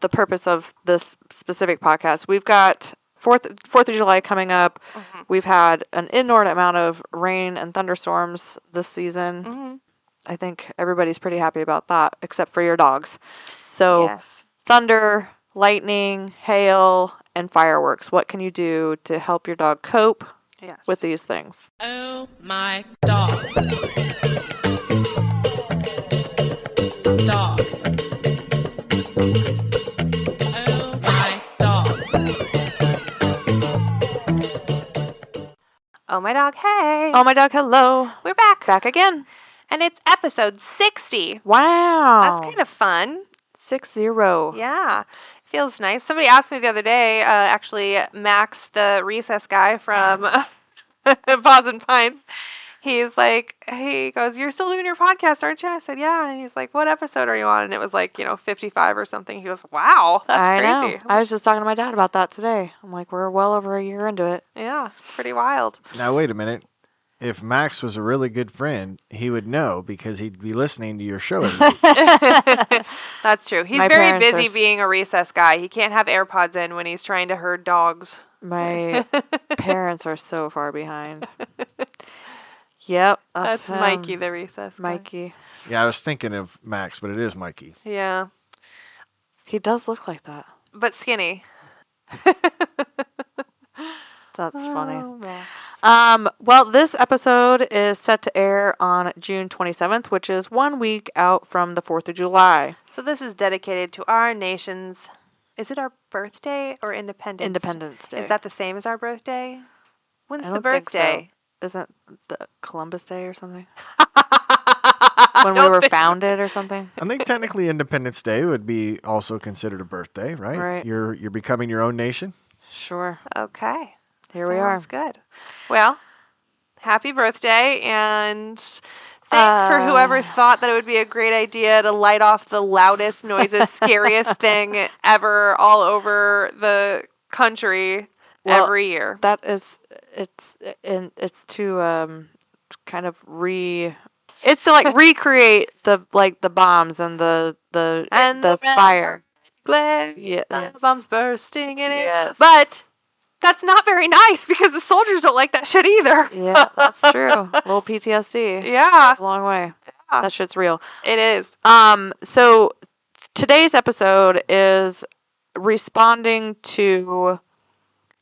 the purpose of this specific podcast. We've got 4th of July coming up. Mm-hmm. We've had an inordinate amount of rain and thunderstorms this season. Mm-hmm. I think everybody's pretty happy about that, except for your dogs. So Yes. thunder, lightning, hail, and fireworks. What can you do to help your dog cope Yes. with these things? Oh my dog. Dog. Oh my dog. Oh, my dog, hey. Oh, my dog, hello. We're back. Back again. And it's episode 60. Wow. That's kind of fun. 60. Yeah. Feels nice. Somebody asked me the other day, actually, Max, the recess guy from Paws and Pines, he goes, "You're still doing your podcast, aren't you?" I said, "Yeah." And he's like, "What episode are you on?" And it was 55 or something. He goes, "Wow, that's crazy." Know. I was just talking to my dad about that today. I'm like, we're well over a year into it. Yeah, pretty wild. Now, wait a minute. If Max was a really good friend, he would know because he'd be listening to your show every week. That's true. He's My very parents busy are being a recess guy. He can't have AirPods in when he's trying to herd dogs. My parents are so far behind. Yep. That's Mikey, the recess guy. Mikey. Yeah, I was thinking of Max, but it is Mikey. Yeah, He does look like that. but skinny. That's funny. Oh, Max. Well, this episode is set to air on June 27th, which is 1 week out from the 4th of July. So this is dedicated to our nation's, is it our birthday or Independence? Independence Day. Is that the same as our birthday? When's I the don't think so. birthday? Isn't the Columbus Day or something? I When we don't were think- founded or something? I think technically Independence Day would be also considered a birthday, right? Right. You're becoming your own nation. Sure. Okay. Here we are. Sounds good. Well, happy birthday, and thanks for whoever thought that it would be a great idea to light off the loudest, noisiest, scariest thing ever all over the country every year. That is, it's to kind of it's to like recreate the bombs and the fire. Glare, Yeah. the bombs bursting in it. Yes. But that's not very nice because the soldiers don't like that shit either. Yeah, that's true. A little PTSD. Yeah, Goes a long way. Yeah. That shit's real. it is. So today's episode is responding to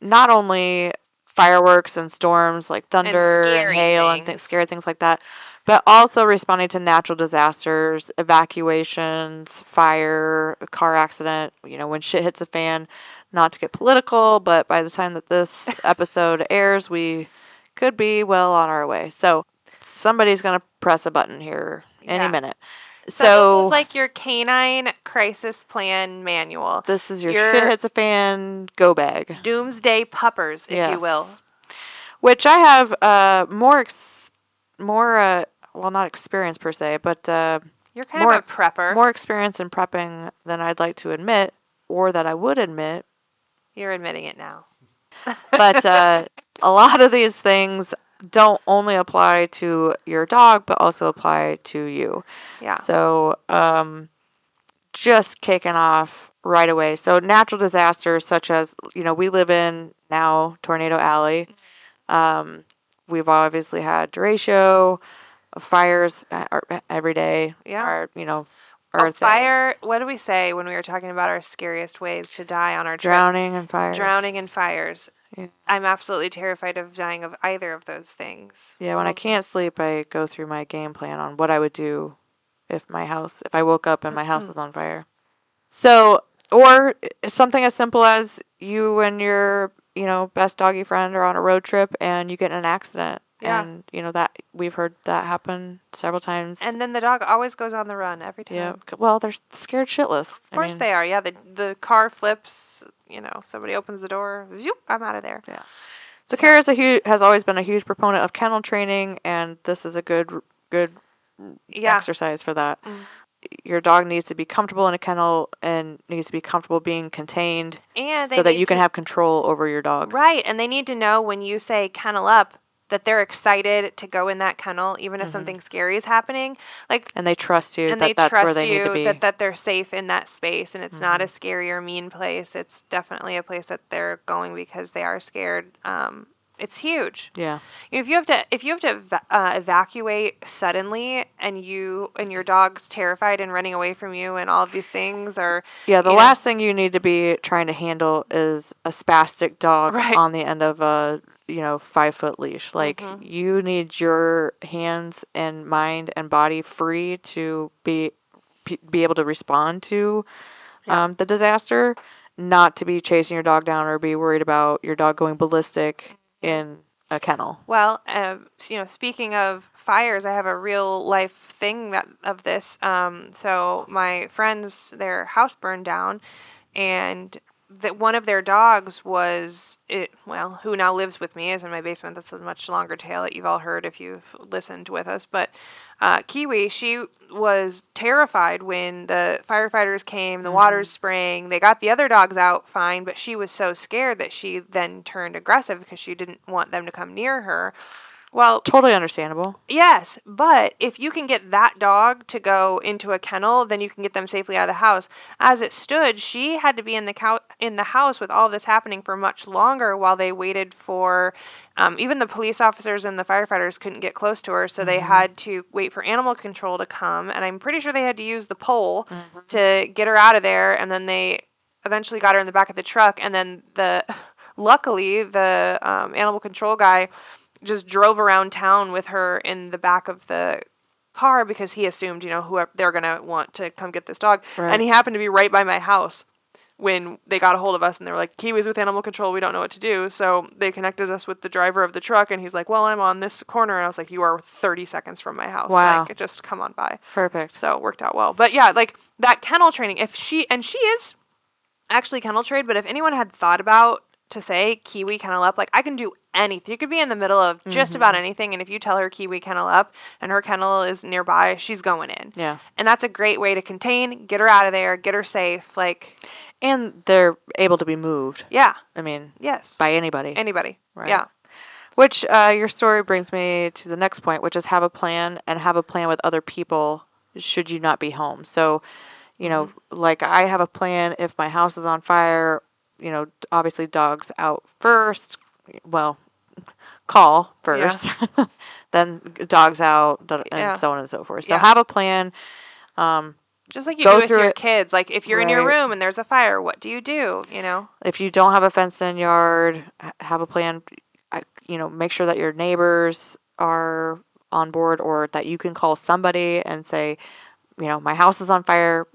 not only fireworks and storms like thunder and scary hail and things. scary things like that, but also responding to natural disasters, evacuations, fire, a car accident, when shit hits the fan. Not to get political, but by the time that this episode airs, we could be well on our way. So somebody's going to press a button here any Yeah. minute. So this is like your canine crisis plan manual. This is your your- shit hits a fan go bag. Doomsday puppers, if you will. Yes. Which I have well, not experience per se, but You're kind More- of a prepper. more experience in prepping than I'd like to admit, or that I would admit. You're admitting it now. But a lot of these things don't only apply to your dog, but also apply to you. Yeah. So just kicking off right away. So natural disasters such as, we live in now Tornado Alley. We've obviously had derecho, fires every day. Yeah. Our Oh, fire. What did we say when we were talking about our scariest ways to die on our trip? drowning and fires. Drowning and fires. Yeah. I'm absolutely terrified of dying of either of those things. Yeah, when I can't sleep, I go through my game plan on what I would do if I woke up and my house was on fire. So, or something as simple as you and your, best doggy friend are on a road trip and you get in an accident. Yeah. And, that we've heard that happen several times. And then the dog always goes on the run every time. yeah, well, they're scared shitless. Of course they are. Yeah, the car flips, somebody opens the door, zoop, I'm out of there. Yeah. So Kara has always been a huge proponent of kennel training, and this is a good Yeah. exercise for that. Mm. Your dog needs to be comfortable in a kennel and needs to be comfortable being contained And so that need you can to- have control over your dog. Right, and they need to know when you say kennel up, that they're excited to go in that kennel, even if something scary is happening. Like, And they trust you and that they that's where trust they need to you be. that they're safe in that space, and it's not a scary or mean place. It's definitely a place that they're going because they are scared. It's huge. Yeah. If you have to evacuate suddenly, and your dog's terrified and running away from you, and all of these things, or Yeah, the you know, last thing you need to be trying to handle is a spastic dog Right. on the end of a, 5-foot leash. Like, you need your hands and mind and body free to be able to respond to Yeah. the disaster, not to be chasing your dog down or be worried about your dog going ballistic in a kennel. Well, speaking of fires, I have a real life thing of this. So my friends, their house burned down, and that one of their dogs who now lives with me, is in my basement. That's a much longer tale that you've all heard if you've listened with us. But Kiwi, she was terrified when the firefighters came, the water's spraying. They got the other dogs out fine, but she was so scared that she then turned aggressive because she didn't want them to come near her. Well, Totally understandable. yes, but if you can get that dog to go into a kennel, then you can get them safely out of the house. As it stood, she had to be in the house with all this happening for much longer while they waited for. Even the police officers and the firefighters couldn't get close to her, so they had to wait for animal control to come. And I'm pretty sure they had to use the pole to get her out of there. And then they eventually got her in the back of the truck. And then luckily, the animal control guy just drove around town with her in the back of the car because he assumed, whoever they're going to want to come get this dog. Right. And he happened to be right by my house when they got a hold of us, and they were like, Kiwi's with animal control, we don't know what to do. So they connected us with the driver of the truck, and he's like, well, I'm on this corner. And I was like, you are 30 seconds from my house. Wow. Like, just come on by. Perfect. So it worked out well. But yeah, like that kennel training, she is actually kennel trained, but if anyone had thought about to say Kiwi kennel up, like, I can do anything. You could be in the middle of just about anything, and if you tell her Kiwi kennel up and her kennel is nearby, she's going in. Yeah. And that's a great way to contain, get her out of there, get her safe, like. And they're able to be moved. Yeah. I mean, Yes. by anybody. Anybody. Right. Yeah. Which your story brings me to the next point, which is have a plan with other people should you not be home. So, like I have a plan if my house is on fire, obviously dogs out first. Well, call first, then dogs out, and so on and so forth. So have a plan. Just like you Go do with through your it. kids. Like, if you're in your Right. room and there's a fire, what do you do? If you don't have a fenced-in yard, have a plan. Make sure that your neighbors are on board, or that you can call somebody and say, my house is on fire.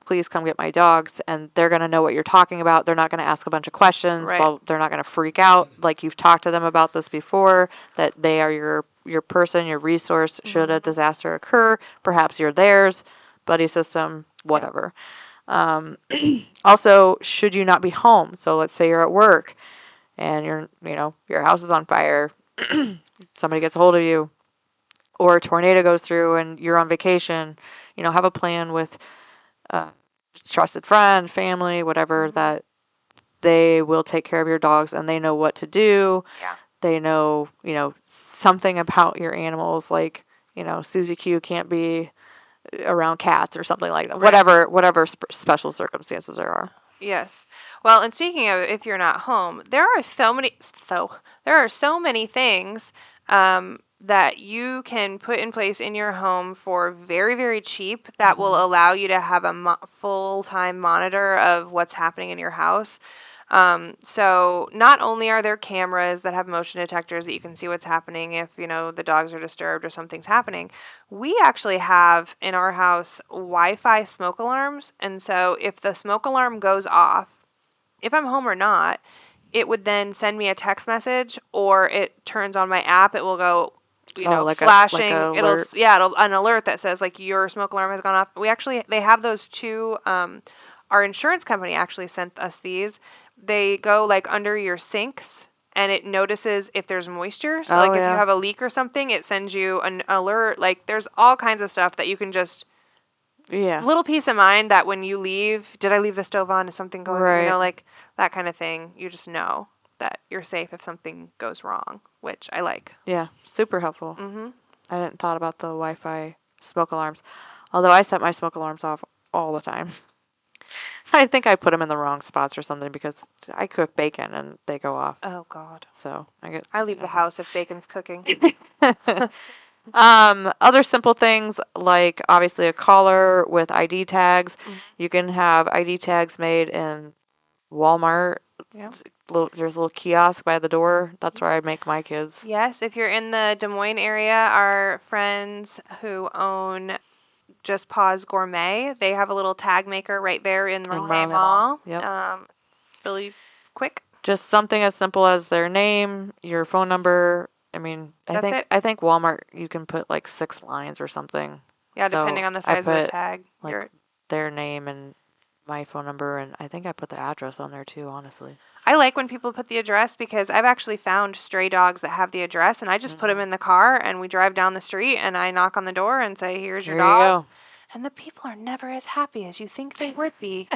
Please come get my dogs. And they're going to know what you're talking about. They're not going to ask a bunch of questions. Right. Well, they're not going to freak out. Like, you've talked to them about this before, that they are your person, your resource should a disaster occur. Perhaps you're theirs, buddy system, whatever. Also, should you not be home? So let's say you're at work and your house is on fire. Somebody gets a hold of you, or a tornado goes through and you're on vacation. Have a plan with trusted friend, family, whatever, that they will take care of your dogs and they know what to do. Yeah. They know, something about your animals, like, Susie Q can't be around cats or something like that. Right. Whatever special circumstances there are. Yes. Well, and speaking of if you're not home, there are so many things that you can put in place in your home for very, very cheap that will allow you to have a full-time monitor of what's happening in your house. So not only are there cameras that have motion detectors that you can see what's happening if, the dogs are disturbed or something's happening, we actually have in our house Wi-Fi smoke alarms. And so if the smoke alarm goes off, if I'm home or not, it would then send me a text message, or it turns on my app. It will go, Like flashing. it'll An alert that says like your smoke alarm has gone off. They have those too. Our insurance company actually sent us these. They go like under your sinks, and it notices if there's moisture. So if you have a leak or something, it sends you an alert. Like, there's all kinds of stuff that you can just little peace of mind that when you leave, did I leave the stove on? Is something going? Right. Like that kind of thing. You just know. that you're safe if something goes wrong, which I like. Yeah, super helpful. Mm-hmm. I didn't thought about the Wi-Fi smoke alarms, although I set my smoke alarms off all the time. I think I put them in the wrong spots or something because I cook bacon and they go off. Oh God. So I get. I leave the house if bacon's cooking. Other simple things like obviously a collar with ID tags. Mhm. You can have ID tags made in Walmart. Yeah. There's a little kiosk by the door. That's where I make my kids. Yes, if you're in the Des Moines area, our friends who own Just Paws Gourmet, they have a little tag maker right there in Merle Hay Mall. Yep. Really quick. Just something as simple as their name, your phone number. I mean, That's it. I think Walmart you can put like 6 lines or something. Yeah, So depending on the I size of the put, tag. like their name and my phone number, and I think I put the address on there too, honestly. I like when people put the address because I've actually found stray dogs that have the address, and I just put them in the car, and we drive down the street, and I knock on the door and say, "Here's your There you dog." go. And the people are never as happy as you think they would be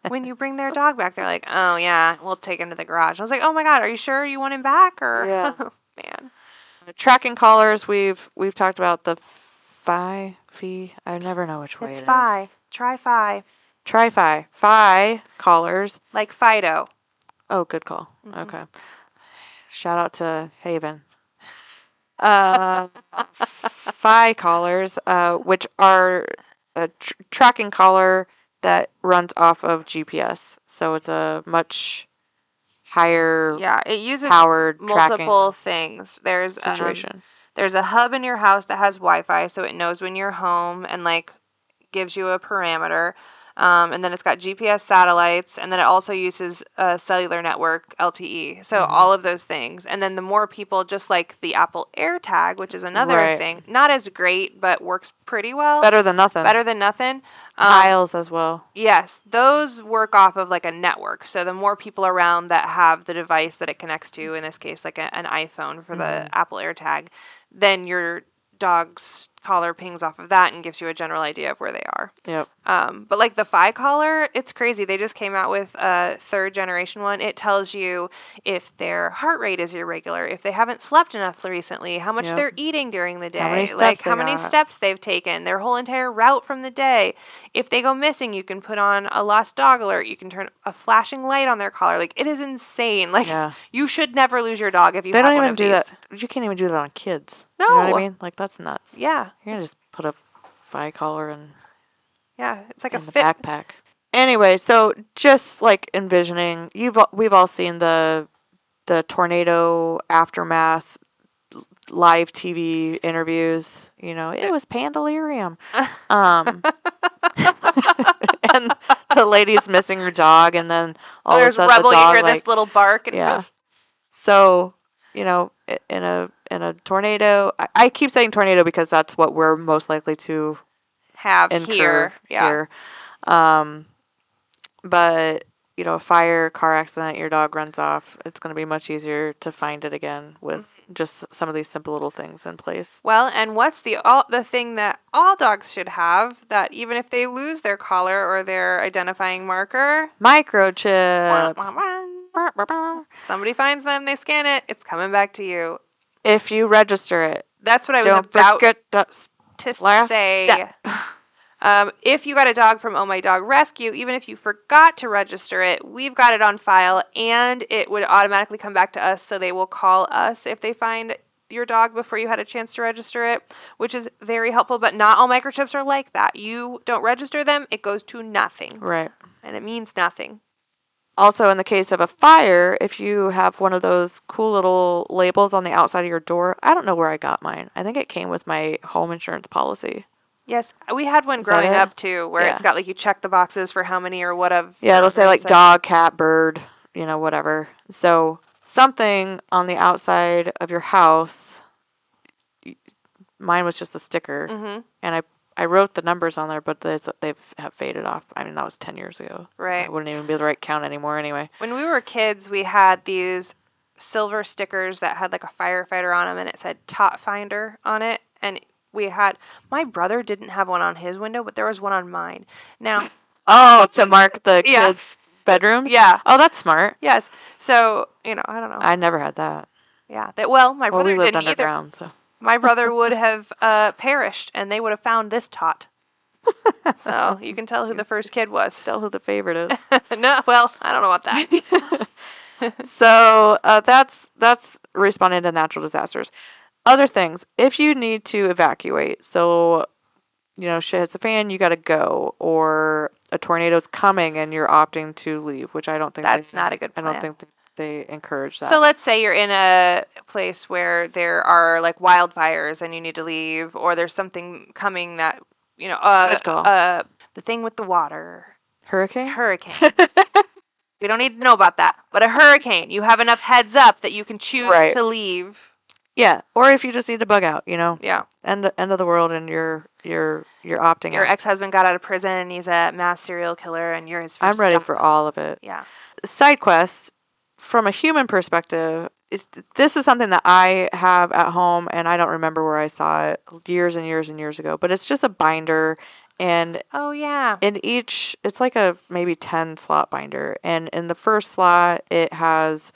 when you bring their dog back. They're like, "Oh yeah, we'll take him to the garage." I was like, "Oh my God, are you sure you want him back?" Or Yeah. man, Tracking collars, we've talked about the fee. I never know which way it's it Fi. is. Try Fi. Fi collars. Like Fido. Oh, good call. Mhm. Okay. Shout out to Haven. Fi collars, which are a tracking collar that runs off of GPS. So it's a much higher Yeah, it uses powered multiple tracking things. There's situation. there's a hub in your house that has Wi-Fi, so it knows when you're home and like gives you a parameter. And then it's got GPS satellites, and then it also uses a cellular network LTE. So all of those things. And then the more people, just like the Apple AirTag, which is another Right. thing, not as great, but works pretty well. Better than nothing. Better than nothing. Tiles as well. Yes, those work off of like a network. So the more people around that have the device that it connects to, in this case, like an iPhone for the Apple AirTag, then your dog's collar pings off of that and gives you a general idea of where they are. Yep. But like the Fi collar, it's crazy. They just came out with a 3rd generation one. It tells you if their heart rate is irregular, if they haven't slept enough recently, how much Yep. they're eating during the day, How many steps like they how many got. steps they've taken, their whole entire route from the day. If they go missing, you can put on a lost dog alert. You can turn a flashing light on their collar. Like it is insane. Like Yeah. you should never lose your dog if you They have don't one even of do these. that. You can't even do that on kids. You know what No. I mean? Like that's nuts. Yeah. You're gonna just put a Fi collar and Yeah. It's like in a the fit. backpack. Anyway, so just like envisioning, we've all seen the tornado aftermath live TV interviews. You know, it was Pandalirium. And the lady's missing her dog, and then all There's of a sudden Rebel, the you dog hear like this little bark and yeah. So you know, in a tornado, I keep saying tornado because that's what we're most likely to have incur here. here. But you know, fire, car accident, your dog runs off. It's going to be much easier to find it again with just some of these simple little things in place. Well, and what's the thing that all dogs should have, that even if they lose their collar or their identifying marker, Microchip. somebody finds them, they scan it, it's coming back to you. If you register it, That's what I was don't about forget to last say. step. If you got a dog from Oh My Dog Rescue, even if you forgot to register it, we've got it on file, and it would automatically come back to us, so they will call us if they find your dog before you had a chance to register it, which is very helpful. But not all microchips are like that. You don't register them, it goes to nothing. Right. And it means nothing. Also, in the case of a fire, if you have one of those cool little labels on the outside of your door, I don't know where I got mine. I think it came with my home insurance policy. Yes, we had one Is that growing it? up too, where it's got like you check the boxes for how many or whatever. Yeah, it'll say it like said. dog, cat, bird, you know, whatever. So something on the outside of your house. Mine was just a sticker, and I wrote the numbers on there, but they've have faded off. I mean, that was 10 years ago. Right. It wouldn't even be the right count anymore anyway. When we were kids, we had these silver stickers that had like a firefighter on them, and it said Tot Finder on it. And my brother didn't have one on his window, but there was one on mine. Now, Oh, to mark the kids. Bedrooms? Yeah. Oh, that's smart. Yes. So, I don't know. I never had that. Yeah. Well, my Well, we brother lived didn't either. underground, so. My brother would have perished, and they would have found this tot. So you can tell who the first kid was. Tell who the favorite is. No, well, I don't know about that. So that's responding to natural disasters. Other things, if you need to evacuate, so shit hits the fan, you got to go, or a tornado's coming and you're opting to leave, which I don't think That's not a good I plan. don't think they encourage that. So let's say you're in a place where there are like wildfires and you need to leave, or there's something coming that Good call. the thing with the water. Hurricane? Hurricane. We don't need to know about that. But a hurricane, you have enough heads up that you can choose Right. to leave. Yeah, or if you just need to bug out, Yeah. end of the world and you're opting Your out. ex-husband got out of prison and he's a mass serial killer and you're his first I'm ready dump. for all of it. Yeah. Side quests, from a human perspective, this is something that I have at home, and I don't remember where I saw it years and years and years ago, but it's just a binder, and Oh yeah. it's like a maybe 10 slot binder, and in the first slot it has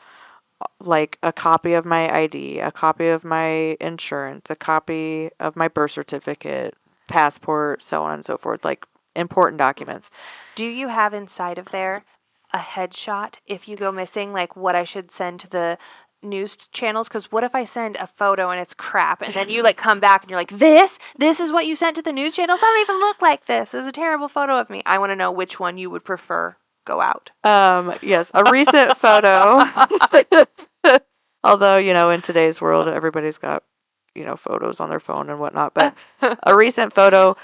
like a copy of my ID, a copy of my insurance, a copy of my birth certificate, passport, so on and so forth, like important documents. Do you have inside of there a headshot if you go missing, like what I should send to the news channels? Because what if I send a photo and it's crap, and then you like come back and you're like, this is what you sent to the news channels? I don't even look like this. This is a terrible photo of me. I want to know which one you would prefer go out. Yes, a recent photo. Although, in today's world, everybody's got, photos on their phone and whatnot. But a recent photo,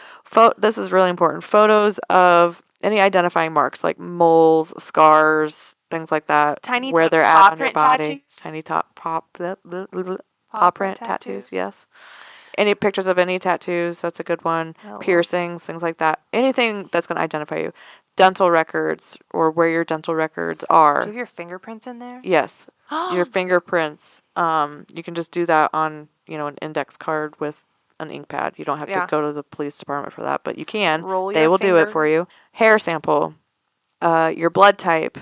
this is really important. Photos of any identifying marks like moles, scars, things like that. Tiny where they're paw at on your print body. tattoos? Tiny paw print tattoos, yes. Any pictures of any tattoos, that's a good one. Oh, Piercings, things like that. Anything that's going to identify you. Dental records, or where your dental records Do you are. have your fingerprints in there? Yes. Your fingerprints. You can just do that on, an index card with an ink pad. You don't have to go to the police department for that, but you can. They will do it for you. Hair sample. Your blood type,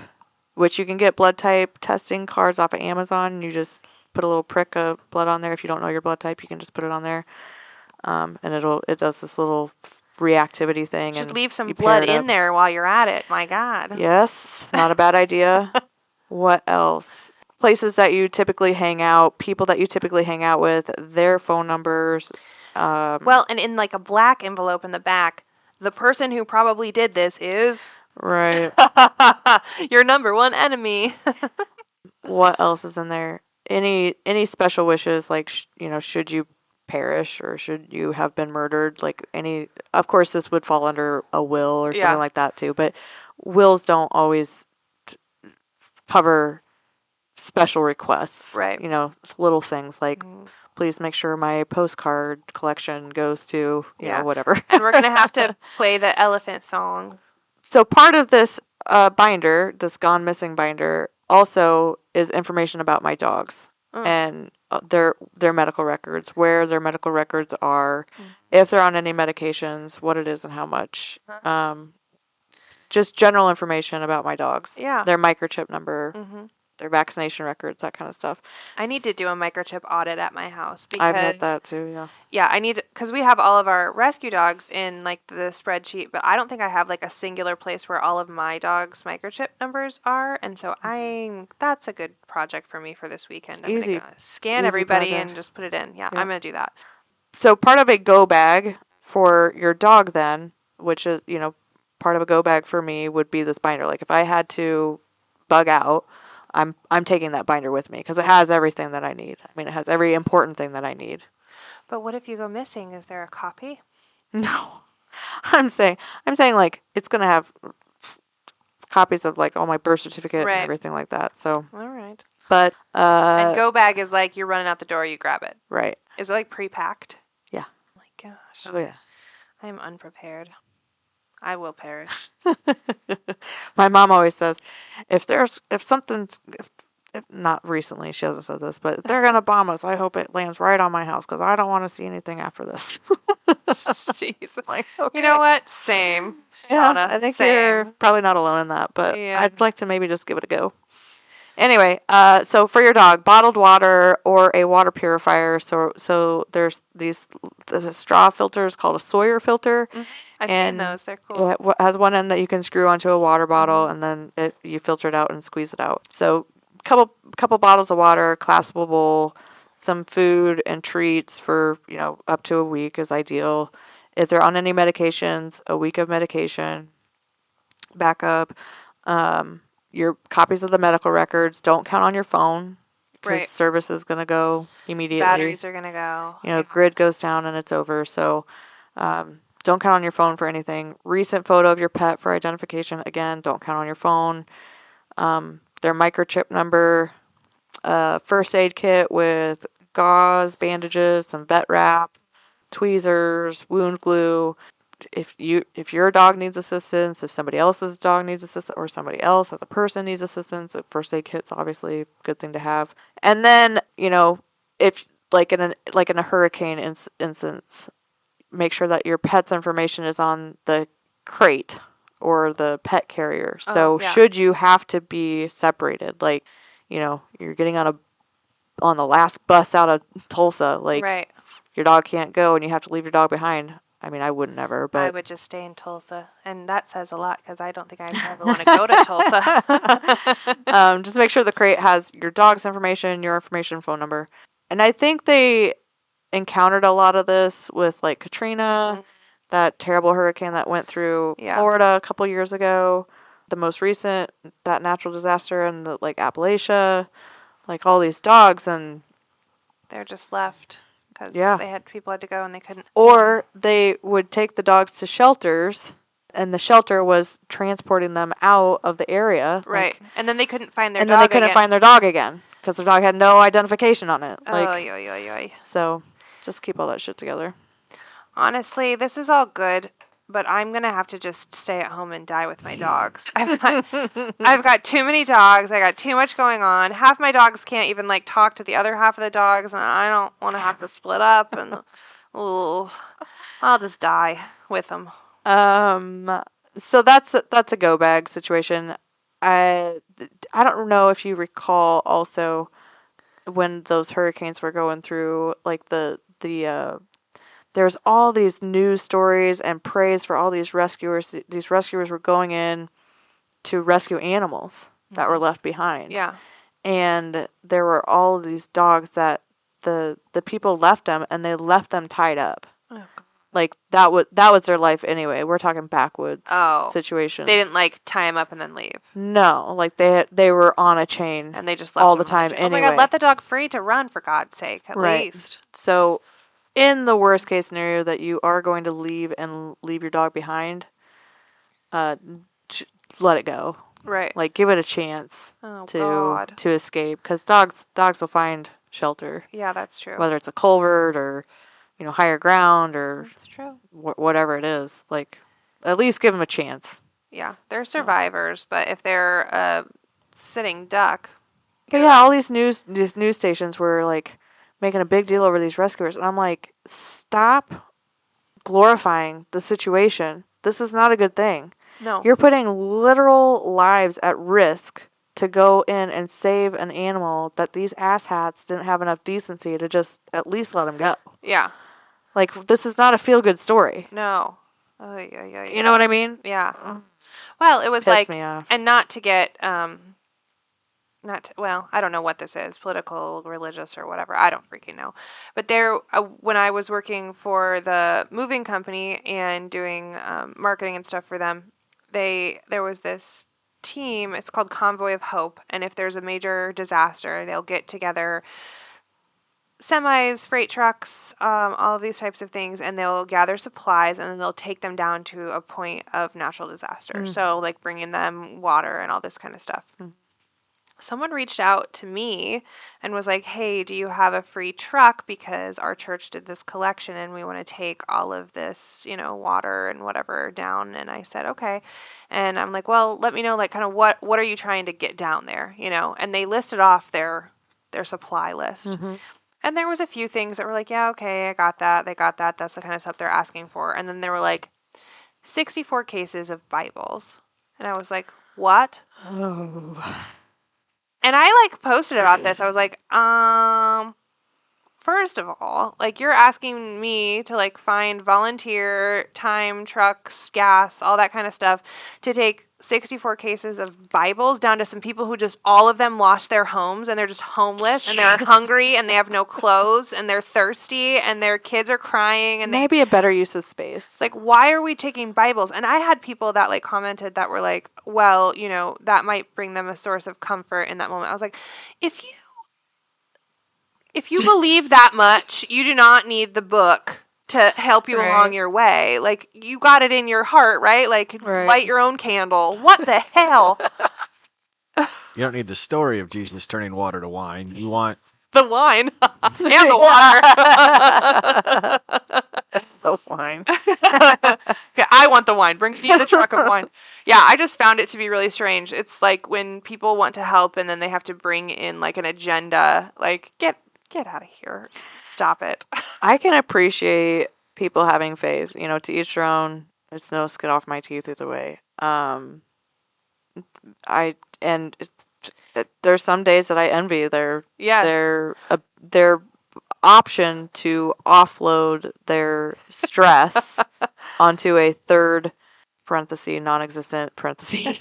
which you can get blood type testing cards off of Amazon. You just put a little prick of blood on there. If you don't know your blood type, you can just put it on there. And it does this little reactivity thing. Should and leave some you blood pair it in up. there while you're at it. My God. Yes, not a bad idea. What else? Places that you typically hang out, people that you typically hang out with, their phone numbers. Well, and in like a black envelope in the back, the person who probably did this is right. your number one enemy. What else is in there? Any special wishes, like should you perish or should you have been murdered? Like of course, this would fall under a will or something like that too. But wills don't always cover special requests. Right. Little things like, please make sure my postcard collection goes to, whatever. And we're going to have to play the elephant song. So part of this binder, this gone missing binder, also is information about my dogs and their medical records, where their medical records are, if they're on any medications, what it is and how much. Just general information about my dogs. Yeah. Their microchip number. Their vaccination records, that kind of stuff. I need to do a microchip audit at my house because I've had that too, yeah. Yeah, I need because we have all of our rescue dogs in like the spreadsheet, but I don't think I have like a singular place where all of my dogs' microchip numbers are, and so that's a good project for me for this weekend. I'm Easy. gonna scan Easy everybody project. and just put it in. Yeah, Yeah. I'm gonna do that. So part of a go bag for your dog then, which is, part of a go bag for me would be this binder. Like if I had to bug out, I'm taking that binder with me because it has everything that I need. I mean, it has every important thing that I need. But what if you go missing? Is there a copy? No, I'm saying like it's gonna have copies of like all my birth certificate Right. and everything like that. So, All right. but And go bag is like you're running out the door, you grab it. right. Is it like pre-packed? Yeah. Oh my gosh. Oh yeah. I am unprepared. I will perish. My mom always says, if not recently, she hasn't said this, but if they're gonna bomb us, I hope it lands right on my house because I don't want to see anything after this. Jeez. Like, okay. You know what? Same. Yeah, Shauna, I think same. you're probably not alone in that, but Yeah. I'd like to maybe just give it a go. Anyway, so for your dog, bottled water or a water purifier. So there's a straw filters called a Sawyer filter, I've seen and those. They're cool. it has one end that you can screw onto a water bottle, and then you filter it out and squeeze it out. So couple bottles of water, collapsible bowl, some food and treats for up to a week is ideal. If they're on any medications, a week of medication backup. Your copies of the medical records. Don't count on your phone because Right. service is going to go immediately. Batteries are gonna go. Grid goes down and it's over. So don't count on your phone for anything. Recent photo of your pet for identification. Again, don't count on your phone. Their microchip number. First aid kit with gauze, bandages, some vet wrap, tweezers, wound glue. If your dog needs assistance, if somebody else's dog needs assistance, or somebody else as a person needs assistance, a first aid kit's obviously a good thing to have. And then if like in a hurricane instance, make sure that your pet's information is on the crate or the pet carrier. So yeah. should you have to be separated, like you're getting on the last bus out of Tulsa, like Right. your dog can't go and you have to leave your dog behind. I mean, I wouldn't ever, but I would just stay in Tulsa, and that says a lot because I don't think I ever want to go to Tulsa. just make sure the crate has your dog's information, your information, phone number. And I think they encountered a lot of this with like Katrina, that terrible hurricane that went through Florida a couple years ago. The most recent, that natural disaster in the like Appalachia, like all these dogs, and they're just left because people had to go and they couldn't. Or they would take the dogs to shelters, and the shelter was transporting them out of the area. Right. And then they couldn't find their and dog then they couldn't again. find their dog again because the dog had no identification on it. So just keep all that shit together. Honestly, this is all good, but I'm going to have to just stay at home and die with my dogs. I've got too many dogs. I got too much going on. Half my dogs can't even like talk to the other half of the dogs, and I don't want to have to split up, and I'll just die with them. So that's a go bag situation. I don't know if you recall also when those hurricanes were going through, like there's all these news stories and praise for all these rescuers. These rescuers were going in to rescue animals that were left behind. Yeah. And there were all of these dogs that the people left them, and they left them tied up. Oh. Like that was their life anyway. We're talking backwoods situations. They didn't like tie them up and then leave. No, like they were on a chain and they just left all the time anyway. Oh my God, let the dog free to run, for God's sake, at least. So in the worst case scenario that you are going to leave your dog behind, let it go. Right. Like give it a chance to escape, because dogs will find shelter. Yeah, that's true. Whether it's a culvert or higher ground or that's true. Whatever it is, like at least give them a chance. Yeah, they're survivors, but if they're a sitting duck. But yeah, all these news stations were like making a big deal over these rescuers, and I'm like, stop glorifying the situation. This is not a good thing. No. You're putting literal lives at risk to go in and save an animal that these asshats didn't have enough decency to just at least let him go. Yeah. Like, this is not a feel-good story. No. You know what I mean? Yeah. Well, it was Pissed like, me off. and not to get, I don't know what this is, political, religious, or whatever. I don't freaking know. But when I was working for the moving company and doing marketing and stuff for them, there was this team. It's called Convoy of Hope, and if there's a major disaster, they'll get together semis, freight trucks, all of these types of things, and they'll gather supplies, and then they'll take them down to a point of natural disaster. So, like bringing them water and all this kind of stuff. Someone reached out to me and was like, hey, do you have a free truck? Because our church did this collection and we want to take all of this, water and whatever down. And I said, okay. And I'm like, well, let me know, like, kind of what are you trying to get down there, And they listed off their supply list. And there was a few things that were like, yeah, okay, I got that. They got that. That's the kind of stuff they're asking for. And then they were like, 64 cases of Bibles. And I was like, what? Oh. And I like posted about this. I was like, first of all, like you're asking me to like find volunteer time, trucks, gas, all that kind of stuff to take 64 cases of Bibles down to some people who just all of them lost their homes and they're just homeless and they're hungry and they have no clothes and they're thirsty and their kids are crying and Maybe a better use of space. like, why are we taking Bibles? And I had people that like commented that were like, well, that might bring them a source of comfort in that moment. I was like, if you believe that much, you do not need the book to help you along Right. your way. Like, you got it in your heart, right? Like, Right. light your own candle. What the hell? You don't need the story of Jesus turning water to wine. You want The wine and the water. The wine. Okay, I want the wine. Bring me the truck of wine. Yeah, I just found it to be really strange. It's like when people want to help and then they have to bring in like an agenda. Like, get out of here. Stop it. I can appreciate people having faith. To each their own. It's no skin off my teeth either way. There's some days that I envy their Yes. their option to offload their stress onto a third parenthesis non-existent parenthesis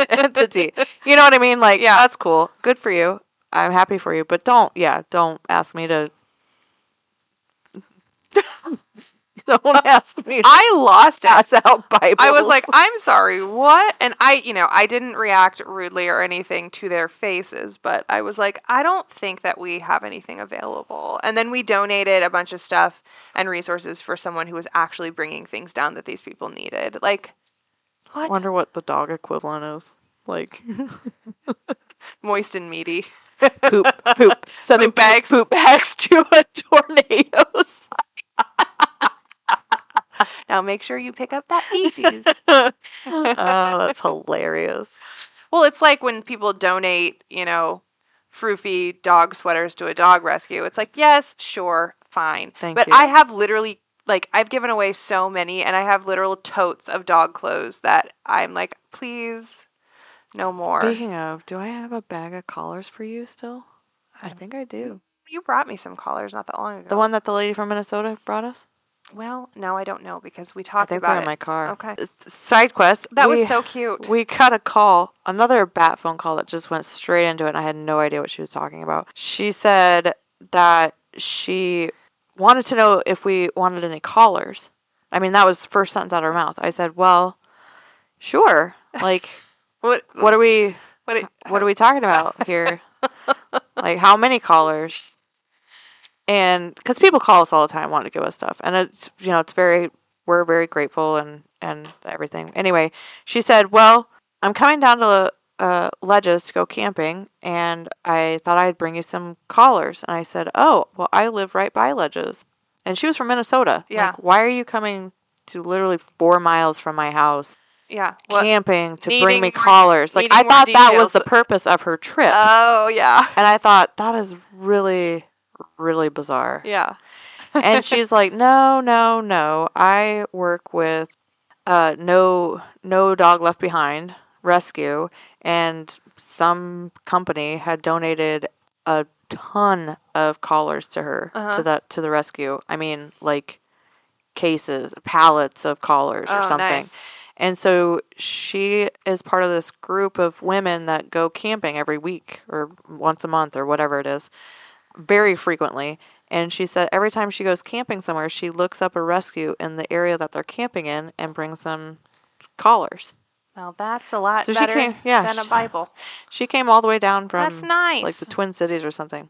entity. You know what I mean? Like, Yeah. that's cool. Good for you. I'm happy for you. But don't ask me to. Don't ask me to I lost it. pass out Bibles. I was like, I'm sorry, what? And I didn't react rudely or anything to their faces, but I was like, I don't think that we have anything available. And then we donated a bunch of stuff and resources for someone who was actually bringing things down that these people needed. Like, I what? wonder what the dog equivalent is. Like, Moist and meaty. poop. Sending Poop bags. poop bags to a tornadoes. Now make sure you pick up that feces. Oh, that's hilarious. Well, it's like when people donate, froofy dog sweaters to a dog rescue. It's like, yes, sure, fine. Thank But you. I have literally, like, I've given away so many, and I have literal totes of dog clothes that I'm like, please, no more. Speaking of, do I have a bag of collars for you still? I think I do. You brought me some collars not that long ago. The one that the lady from Minnesota brought us? Well, now I don't know because we I talked think about they're in it. my car. Okay. Side quest. That was so cute. We got a call, another bat phone call that just went straight into it, and I had no idea what she was talking about. She said that she wanted to know if we wanted any collars. I mean, that was the first sentence out of her mouth. I said, well, sure. Like, what are we talking about here? Like, how many collars? And because people call us all the time wanting to give us stuff, and it's we're very grateful and everything. Anyway, she said, well, I'm coming down to Ledges to go camping, and I thought I'd bring you some collars. And I said, oh, well, I live right by Ledges. And she was from Minnesota. Yeah. Like, why are you coming to literally 4 miles from my house Yeah. camping to bring Needing me more- collars? Like, needing I more thought that was details. the purpose of her trip. Oh, yeah. And I thought, that is really, really bizarre. Yeah. And she's like, no. I work with No Dog Left Behind Rescue, and some company had donated a ton of collars to her to the rescue. I mean, like cases, pallets of collars or Oh, something. nice. And so she is part of this group of women that go camping every week or once a month or whatever it is, very frequently. And she said every time she goes camping somewhere, she looks up a rescue in the area that they're camping in and brings them collars. Well, that's a lot So she better came- than a Bible. She came all the way down from That's nice. like the Twin Cities or something.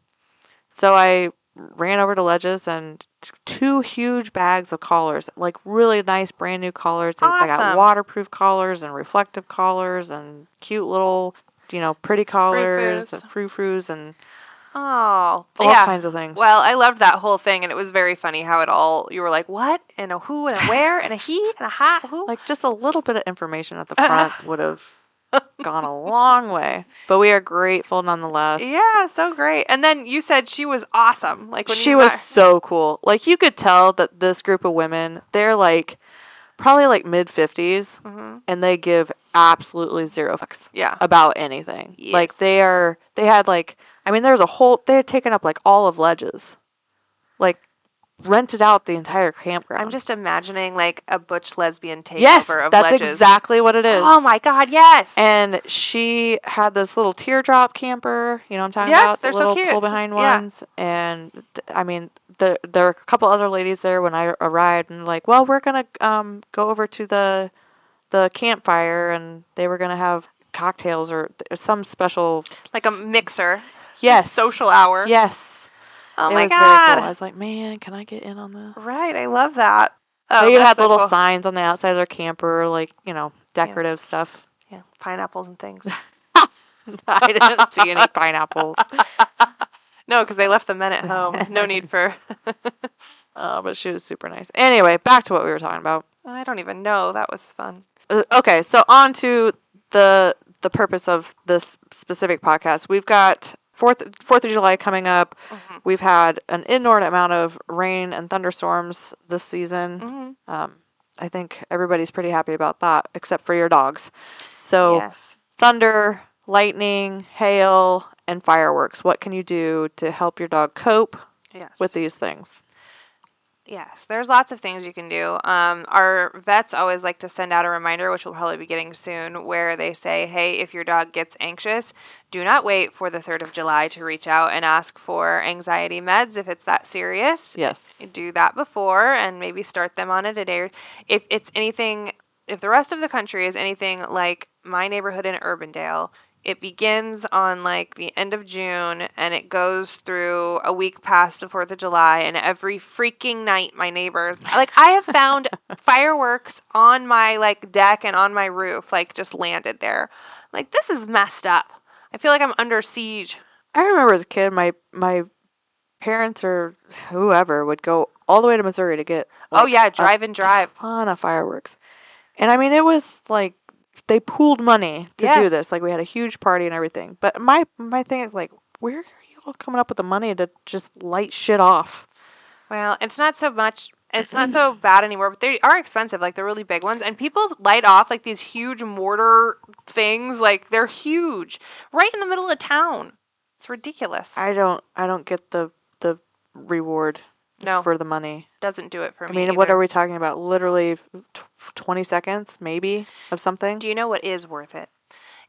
So I ran over to Ledges and 2 huge bags of collars, like really nice brand new collars. They got Awesome. waterproof collars and reflective collars and cute little, pretty collars and frou-frous and Oh, all yeah. kinds of things. Well, I loved that whole thing, and it was very funny how you were like, what? And a who, and a where, and a he, and a ha, who? Like just a little bit of information at the front would have gone a long way. But we are grateful nonetheless. Yeah, so great. And then you said she was awesome. Like when She you was met- so cool. Like you could tell that this group of women, they're like probably like mid-50s, Mhm. and they give absolutely zero fucks Yeah. about anything. Like Yes. they had like, I mean, there's a whole, they had taken up like all of Ledges, like rented out the entire campground. I'm just imagining like a butch lesbian yes, takeover of that's Ledges. exactly what it is. Oh my god, yes. And she had this little teardrop camper, you know what I'm talking Yes, about? they're The so little cute. pull behind Yeah. ones. And I mean, there were a couple other ladies there when I arrived, and like, well, we're gonna go over to the campfire, and they were gonna have cocktails or some special, Like a mixer. yes, Social hour. yes. Oh It my was very god. cool. I was like, man, can I get in on this? Right, I love that. Oh, They even that's had so little cool. signs on the outside of their camper, like, you know, decorative stuff. Yeah, pineapples and things. I didn't see any pineapples. No, because they left the men at home. No need for. Oh, but she was super nice. Anyway, back to what we were talking about. I don't even know. That was fun. Okay, so on to the purpose of this specific podcast. We've got Fourth of July coming up. Mhm. We've had an inordinate amount of rain and thunderstorms this season. Mhm. I think everybody's pretty happy about that, except for your dogs. So Yes. thunder, lightning, hail, and fireworks. What can you do to help your dog cope Yes. with these things? Yes, there's lots of things you can do. Our vets always like to send out a reminder, which we'll probably be getting soon, where they say, hey, if your dog gets anxious, do not wait for the 3rd of July to reach out and ask for anxiety meds if it's that serious. Yes. Do that before and maybe start them on it a day. If it's anything, if the rest of the country is anything like my neighborhood in Urbandale, it begins on like the end of June and it goes through a week past the 4th of July. And every freaking night, my neighbors, like, I have found fireworks on my like deck and on my roof, like just landed there. Like, this is messed up. I feel like I'm under siege. I remember as a kid, my parents or whoever would go all the way to Missouri to get Oh, yeah, a drive and drive. ton of fireworks. And I mean, it was like they pooled money to do Yes. this. Like we had a huge party and everything. But my thing is like, where are you all coming up with the money to just light shit off? Well, it's not so bad anymore, but they are expensive, like the really big ones. And people light off like these huge mortar things, like they're huge, right in the middle of town. It's ridiculous. I don't get the reward No. for the money. Doesn't do it for I me mean, what either. are we talking about? Literally 20 seconds, maybe, of something? Do you know what is worth it?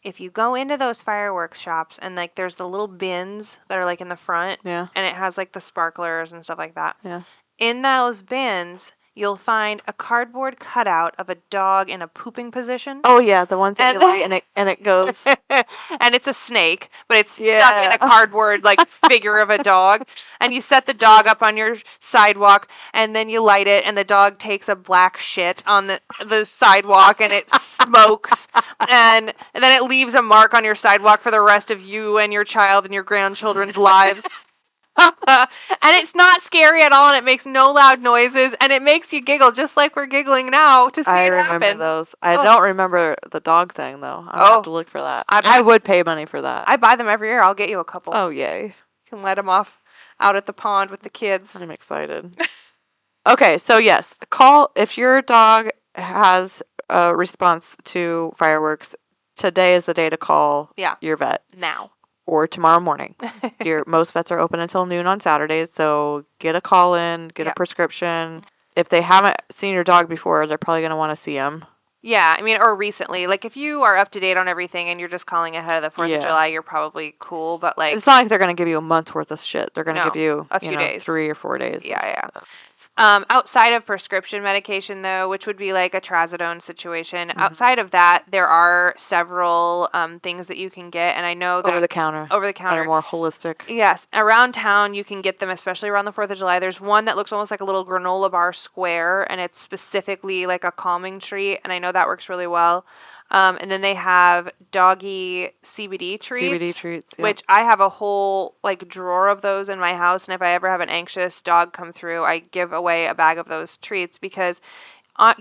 If you go into those fireworks shops and like there's the little bins that are like in the front, Yeah. and it has like the sparklers and stuff like that. Yeah. In those bins, you'll find a cardboard cutout of a dog in a pooping position. Oh yeah, the ones that And- you light and it goes. And it's a snake, but it's stuck in Yeah. a cardboard like figure of a dog. And you set the dog up on your sidewalk, and then you light it, and the dog takes a black shit on the sidewalk, and it smokes, and then it leaves a mark on your sidewalk for the rest of you and your child and your grandchildren's lives. And it's not scary at all, and it makes no loud noises, and it makes you giggle just like we're giggling now to see I it remember happen. those. I Oh. don't remember the dog thing though. I'll Oh. have to look for that. I- I would pay money for that. I buy them every year. I'll get you a couple. Oh yay! You can let them off out at the pond with the kids. I'm excited. Okay, so yes, call if your dog has a response to fireworks. Today is the day to call Yeah. your vet, Now. or tomorrow morning. Most vets are open until noon on Saturdays, so get a call in, get a Yep. prescription. If they haven't seen your dog before, they're probably going to want to see him. Yeah, I mean, or recently. Like, if you are up to date on everything and you're just calling ahead of the 4th Yeah. of July, you're probably cool. But, like, It's not like they're going to give you a month's worth of shit. They're going to No, give you a few days. 3 or 4 days. Yeah, of yeah. stuff. Outside of prescription medication, though, which would be like a trazodone situation, Mm-hmm. outside of that, there are several things that you can get. And I know that Over the counter. over the That counter. are more holistic. Yes, around town you can get them, especially around the 4th of July. There's one that looks almost like a little granola bar square, and it's specifically like a calming treat, and I know that works really well. And then they have doggy CBD treats. CBD treats. Yeah. Which I have a whole like drawer of those in my house, and if I ever have an anxious dog come through, I give away a bag of those treats because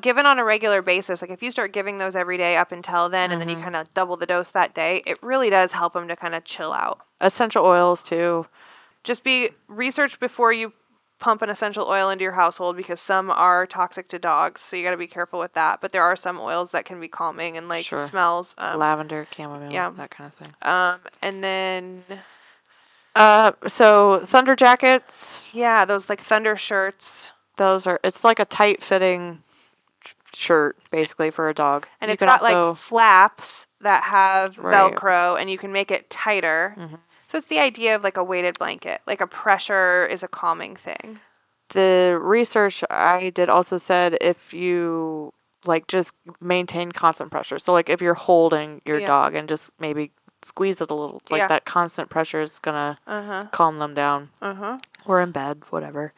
given on a regular basis, like if you start giving those every day up until then, and then you kind of double the dose that day, it really does help them to kind of chill out. Essential oils too. Just be research before you pump an essential oil into your household because some are toxic to dogs, so you got to be careful with that. But there are some oils that can be calming and like Sure. smells. Lavender, chamomile, yeah. that kind of thing. And then So thunder jackets, yeah, those like thunder shirts. it's like a tight fitting shirt basically for a dog. And You it's can got also like flaps that have Right. Velcro, and you can make it tighter. Mhm. So it's the idea of like a weighted blanket. Like a pressure is a calming thing. The research I did also said if you like just maintain constant pressure. So like if you're holding your Yeah. dog and just maybe squeeze it a little, like Yeah. that constant pressure is gonna Uh-huh. calm them down. Uh-huh. Or in bed, whatever.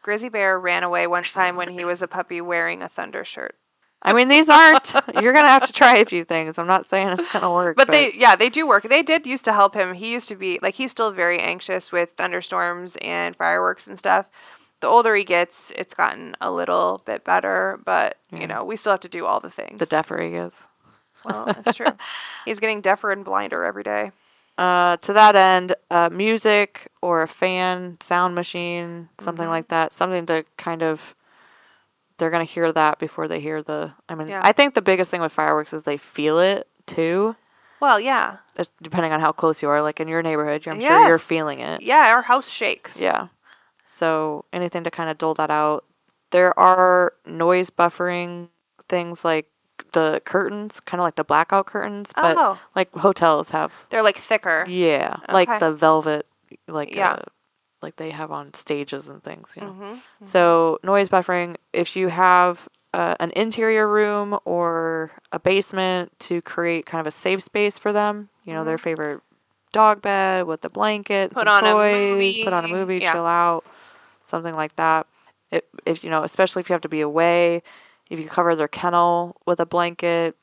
Grizzly Bear ran away one time when he was a puppy wearing a thunder shirt. I mean, these aren't. You're gonna have to try a few things. I'm not saying it's gonna work, But they do work. They did used to help him. He used to be like he's still very anxious with thunderstorms and fireworks and stuff. The older he gets, it's gotten a little bit better, but Yeah. you know, we still have to do all the things. the deafer he is. Well, that's true. He's getting deafer and blinder every day. To that end, music or a fan, sound machine, something Mhm. like that, something to kind of. They're gonna hear that before they hear the. I mean, Yeah. I think the biggest thing with fireworks is they feel it too. Well, yeah. It's depending on how close you are. Like in your neighborhood, I'm sure you're Yes. feeling it. Yeah, our house shakes. Yeah. So anything to kind of dull that out. There are noise buffering things like the curtains, kind of like the blackout curtains, but Oh, like hotels have. they're like thicker. Yeah, like Okay. the velvet, like Yeah. like they have on stages and things, you know. Mhm. So noise buffering, if you have an interior room or a basement to create kind of a safe space for them, you know, their favorite dog bed with the blanket, Put some on a toys, put on a movie. movie, Yeah. chill out, something like that. If you know, especially if you have to be away, if you cover their kennel with a blanket,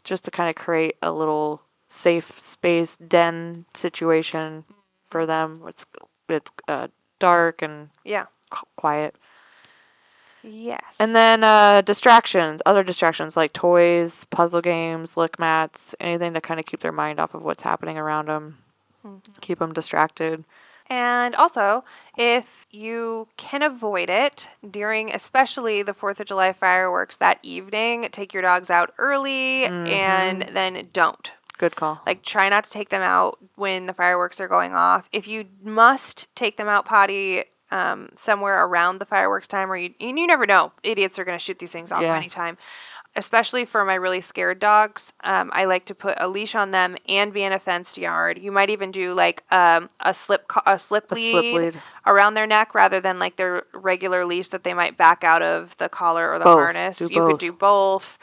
just to kind of create a little safe space den situation for them. It's dark and Yeah. quiet. Yes. And then distractions, other distractions like toys, puzzle games, lick mats, anything to kind of keep their mind off of what's happening around them, keep them distracted. And also, if you can avoid it during especially the 4th of July fireworks that evening, take your dogs out early and then don't. Good call. Like, try not to take them out when the fireworks are going off. If you must take them out potty somewhere around the fireworks time, or you never know, idiots are going to shoot these things off Yeah. anytime. Especially for my really scared dogs, I like to put a leash on them and be in a fenced yard. You might even do like a slip lead around their neck rather than like their regular leash that they might back out of the collar or the Both. harness. Do You could both. do both.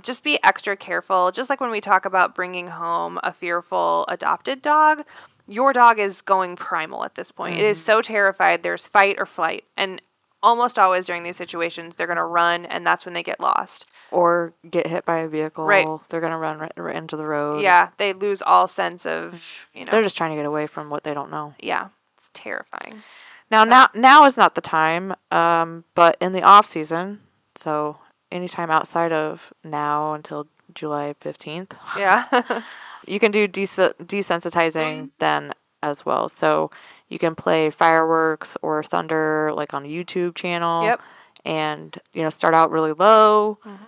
Just be extra careful. Just like when we talk about bringing home a fearful adopted dog, your dog is going primal at this point. It is so terrified. There's fight or flight. And almost always during these situations, they're going to run, and that's when they get lost. Or get hit by a vehicle. Right. They're going to run right into the road. Yeah, they lose all sense of, you know. They're just trying to get away from what they don't know. Yeah, it's terrifying. Now is not the time, but in the off season, so anytime outside of now until July 15th, Yeah. you can do desensitizing then as well. So you can play fireworks or thunder like on a YouTube channel. Yep. And, you know, start out really low, Mhm.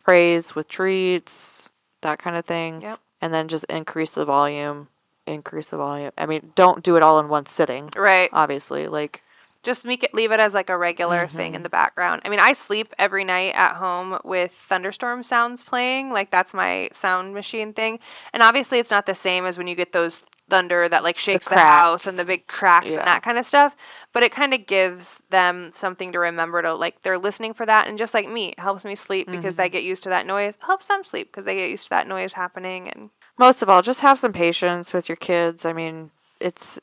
praise with treats, that kind of thing. Yep. And then just increase the volume. I mean, don't do it all in one sitting, Right. obviously. Like, Just leave it as like a regular thing in the background. I mean, I sleep every night at home with thunderstorm sounds playing. Like that's my sound machine thing. And obviously it's not the same as when you get those thunder that like shakes the house cracks. and the big cracks Yeah. and that kind of stuff. But it kind of gives them something to remember to like they're listening for that. And just like me, it helps me sleep because I get used to that noise. It helps them sleep because they get used to that noise happening. And most of all, just have some patience with your kids. I mean, it's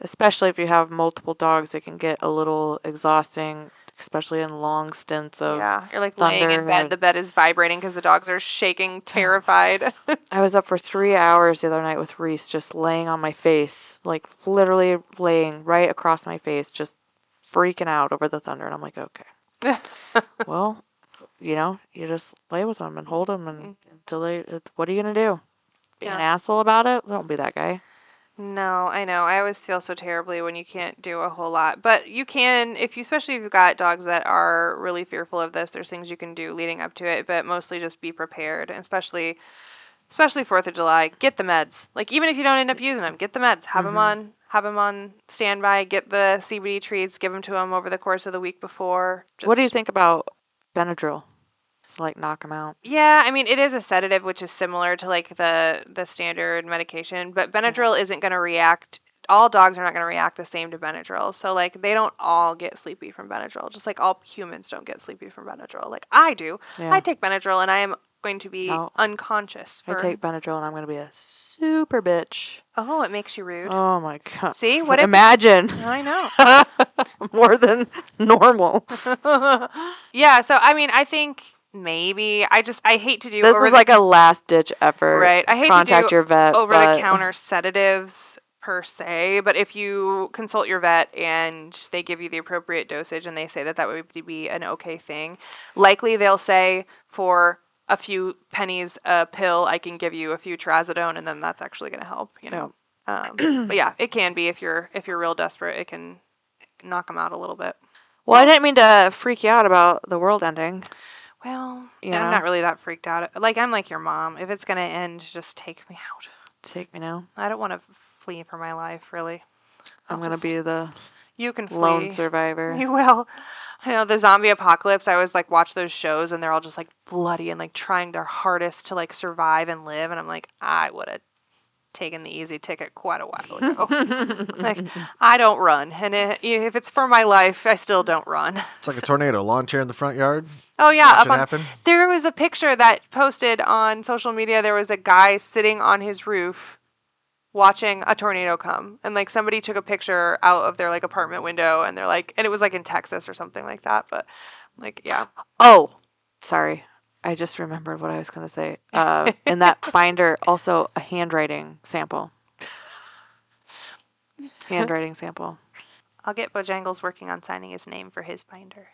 especially if you have multiple dogs, it can get a little exhausting, especially in long stints of yeah, you're like laying in thunder bed. and- The bed is vibrating because the dogs are shaking, terrified. I was up for 3 hours the other night with Reese, just laying on my face, like literally laying right across my face, just freaking out over the thunder. And I'm like, okay, well, you know, you just lay with them and hold them and until what are you gonna do? Be an Yeah. asshole about it? Don't be that guy. No, I know. I always feel so terribly when you can't do a whole lot. But you can, especially if you've got dogs that are really fearful of this, there's things you can do leading up to it, but mostly just be prepared, especially 4th of July. Get the meds. Like, even if you don't end up using them, get the meds. Have them on standby. Get the CBD treats. Give them to them over the course of the week before. What do you think about Benadryl? To like knock them out. Yeah, I mean, it is a sedative, which is similar to like the standard medication, but Benadryl isn't going to react. All dogs are not going to react the same to Benadryl. So like they don't all get sleepy from Benadryl, just like all humans don't get sleepy from Benadryl. Like I do. Yeah. I take Benadryl and I am going to be No. unconscious. I take Benadryl and I'm going to be a super bitch. Oh, it makes you rude. Oh my god. See? What if Imagine. I know. More than normal. Yeah, so I mean, I think maybe I hate to do This over is like a last ditch effort. Right. I hate Contact to do your vet. over but the counter sedatives per se, but if you consult your vet and they give you the appropriate dosage and they say that that would be an okay thing, likely they'll say for a few pennies a pill, I can give you a few trazodone, and then that's actually going to help, you know. But yeah, it can be if you're real desperate, it can knock them out a little bit. Well, I didn't mean to freak you out about the world ending. Well, You I'm know? not really that freaked out. Like I'm like your mom. If it's going to end, just take me out. Take me now. I don't want to flee for my life, really. I'm going to be the You can flee. lone survivor. You will. I know the zombie apocalypse. I always like watch those shows and they're all just like bloody and like trying their hardest to like survive and live. And I'm like, I would have taken the easy ticket quite a while ago. Like, I don't run, and if it's for my life, I still don't run. It's like a tornado. Lawn chair in the front yard. Oh yeah, Watch it happen. there was a picture that posted on social media. There was a guy sitting on his roof watching a tornado come, and like somebody took a picture out of their like apartment window, and they're like, and it was like in Texas or something like that. But like, yeah. Oh, sorry. I just remembered what I was going to say. In that binder, also a handwriting sample. Handwriting sample. I'll get Bojangles working on signing his name for his binder.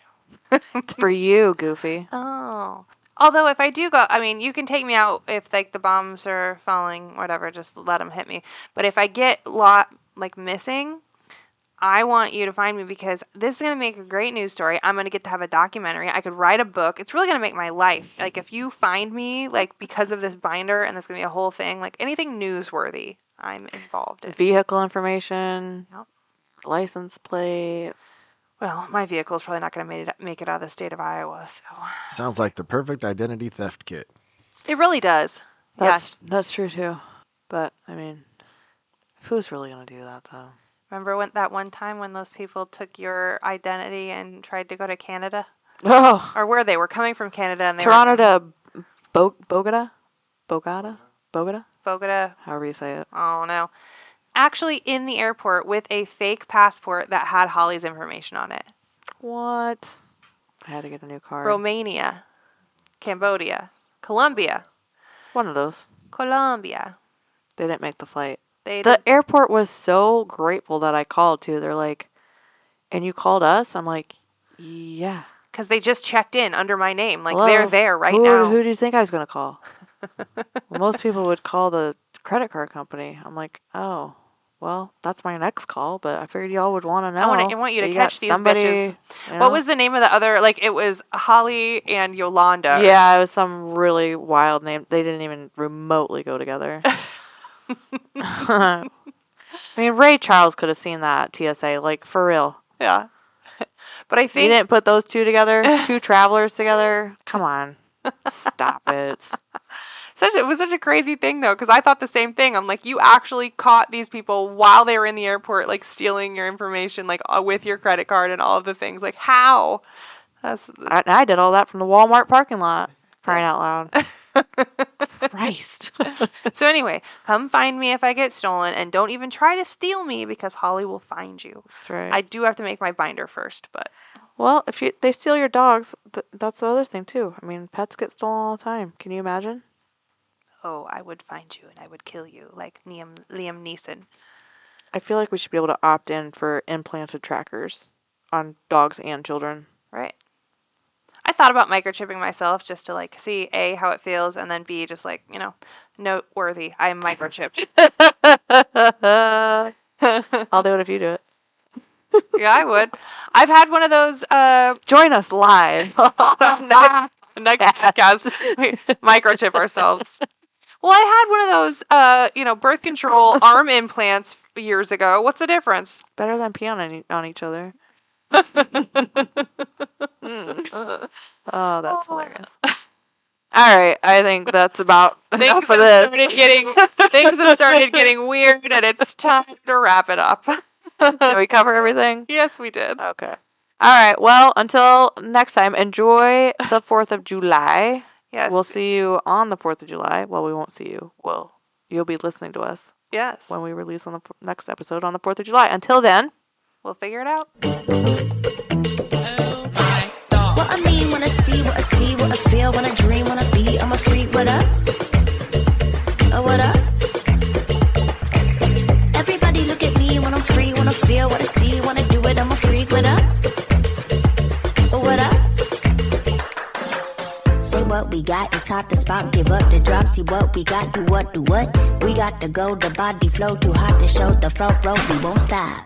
It's for you, Goofy. Oh. Although if I do go, I mean, you can take me out if like the bombs are falling, whatever, just let them hit me. But if I get missing, I want you to find me because this is going to make a great news story. I'm going to get to have a documentary. I could write a book. It's really going to make my life. Like if you find me like because of this binder and there's going to be a whole thing, like anything newsworthy, I'm involved in. Vehicle information, Yep. license plate. Well, my vehicle's probably not going to make it out of the state of Iowa, so. Sounds like the perfect identity theft kit. It really does. That's true too. But I mean, who's really going to do that though? Remember that one time when those people took your identity and tried to go to Canada? Oh, Or where they were coming from Canada and they Toronto were... to Bogota? Bogota. However you say it. Oh, no. Actually in the airport with a fake passport that had Holly's information on it. What? I had to get a new card. Romania. Cambodia. Colombia. One of those. Colombia. They didn't make the flight. They The did- airport was so grateful that I called too. They're like, and you called us? I'm like, yeah. Because they just checked in under my name. Like, Hello? they're there right who, now. Who do you think I was going to call? Well, most people would call the credit card company. I'm like, oh, well, that's my next call, but I figured y'all would want to know. I want you to that catch got these somebody, bitches. you know? What was the name of the other? Like, it was Holly and Yolanda. Yeah, it was some really wild name. They didn't even remotely go together. I mean, Ray Charles could have seen that TSA, like, for real. Yeah. But I You think... didn't put those two together? Two travelers together? Come on. Stop it. It was such a crazy thing, though, because I thought the same thing. I'm like, you actually caught these people while they were in the airport, like, stealing your information, like, with your credit card and all of the things. Like, how? I did all that from the Walmart parking lot. Crying out loud. Christ. So anyway, come find me if I get stolen, and don't even try to steal me because Holly will find you. That's right. I do have to make my binder first, but... Well, if they steal your dogs, that's the other thing, too. I mean, pets get stolen all the time. Can you imagine? Oh, I would find you and I would kill you, like Liam Neeson. I feel like we should be able to opt in for implanted trackers on dogs and children. Right. I thought about microchipping myself just to, like, see, A, how it feels, and then B, just, like, you know, noteworthy. I am microchipped. I'll do it if you do it. Yeah, I would. I've had one of those Join us live. next podcast. We microchip ourselves. Well, I had one of those birth control arm implants years ago. What's the difference? Better than peeing on each other. Oh, that's hilarious. All right, I think that's about enough for this. Things have started getting weird, and it's time to wrap it up. Did we cover everything? Yes, we did. Okay. All right. Well, until next time, enjoy the 4th of July. Yes. We'll see you on the 4th of July. Well, we won't see you. Well, you'll be listening to us Yes. when we release on the next episode on the 4th of July. Until then, We'll figure it out. Oh my dog. What I mean when I see, what I see, what I feel, when I dream, when I be, I'm a freak. What up? Oh, what up? Everybody look at me when I'm free, when I feel, what I see, when I do it, I'm a freak. What up? Oh, what up? Say what we got, it's hot to spot, give up the drop, see what we got, do what, we got to go, the body flow, too hot to show, the front row, we won't stop.